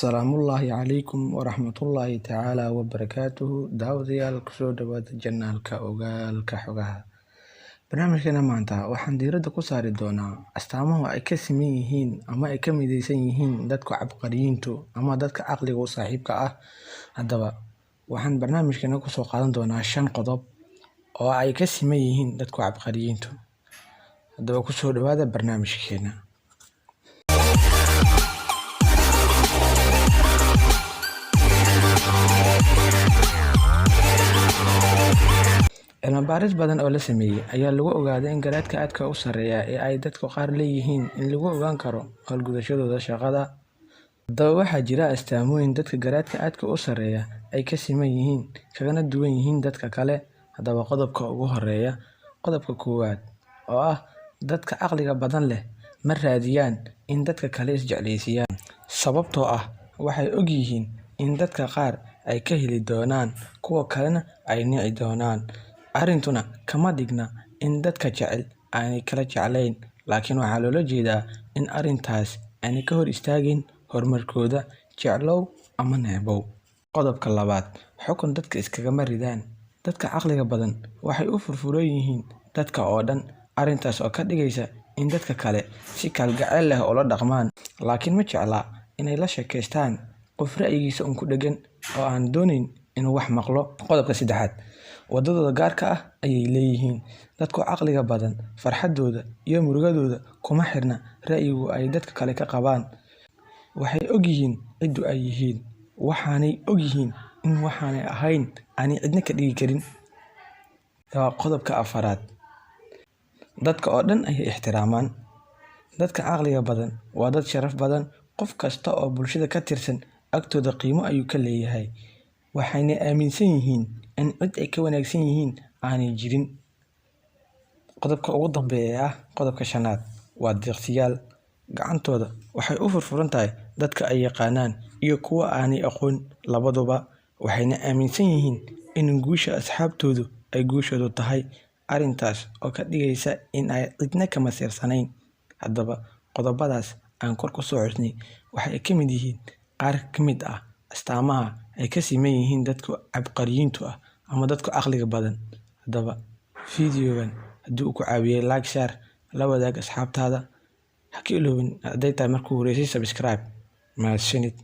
Salaamullaahi calaykum waraxmatullaahi tacaala wabarakaatuhu. Daawadayaal kusoo dhawaada janaalka ogaalka xogaha. Barnaamijkeena maanta waxaan diiradda ku saari doonaa astaamaha ay ka siman yihiin ama ay ka midaysan yihiin dadka cabqariyiintu ama dadka caqliga u saaxiibka ah. Haddaba waxaan barnaamijkeena kusoo qaadan doonaa 5 qodob oo ay ka siman yihiin dadka cabqariyiintu. Haddaba kusoo dhawaada barnaamijkeena. Cilmi baaris badan oo la sameeyay ayaa lagu ogaaday in garaadka aadka u sarreeya ee ay dadka qaar leeyihiin in lagu ogaan karo hawlgudashadooda shaqada. Haddaba waxaa jira astaamooyin dadka garaadka aadka u sarreeya ay ka siman yihiin kagana duwan yihiin dadka kale. Haddaba qodobka ugu horeeya, qodobka koowaad oo ah dadka caqliga badan leh ma raadiyaan in dadka kale isjeclaysiiyaan, sababtoo ah waxay og yihiin in dadka qaar ay ka heli doonaan kuwa kalena ay nici doonaan. Arrintuna kama dhigna in dadka jecel aanay kala jeclayn, laakiin waxaa loola jeedaa in arrintaas aanay ka hor istaagin horumarkooda, jeclow ama necebow. Qodobka labaad, xukun dadka iskagama ridaan. Dadka caqliga badan waxay u furfuran yihiin dadka oo dhan, arrintaas oo ka dhigaysa in dadka kale si kalgacal leh ula dhaqmaan, laakiin ma jecla inay la sheekaystaan qof ra'yigiisa ku dheggan oo aan doonayn inuu wax maqlo. Qodobka saddexaad, wadadooda gaarka ah ayay leeyihiin. Dadka caqliga badan farxadooda iyo murugadooda kuma xirna ra'yiga ay dadka kale ka qabaan. Waxay og yihiin cidda ay yihiin, waxaanay og yihiin in waxaanay ahayn aanay cidna ka dhigi karin. Qodobka afaraad, dadka oo dhan ayay ixtiraamaan. Dadka caqliga badan waa dad sharaf badan, qof kasta oo bulshada ka tirsan agtooda qiimo ayuu ka leeyahay, waxayna aaminsan yihiin in cid ay ka wanaagsan yihiin aanay jirin. Qodobka ugu dambeeya ah qodobka shanaad waa deeqsiyaal. Gacantooda waxay u furfuran tahay dadka ay yaqaanaan iyo kuwa aanay aqoon labaduba, waxayna aaminsan yihiin in guusha asxaabtoodu ay guushoodu tahay, arrintaas oo ka dhigaysa in ay cidna ka masiirsanayn. Haddaba qodobadaas aan kor ku soo xusnay waxay ka mid yihiin qaar ka mid ah astaamaha ay ka siman yihiin dadka cabqariyiintu ah ama dadka caqliga badan. Haddaba fiidiyogan haddii uu ku caawiyay like, share, la wadaag asxaabtaada. Ha ka iloobin hadday tahay markuu horeysay subscribe. Mahadsanid.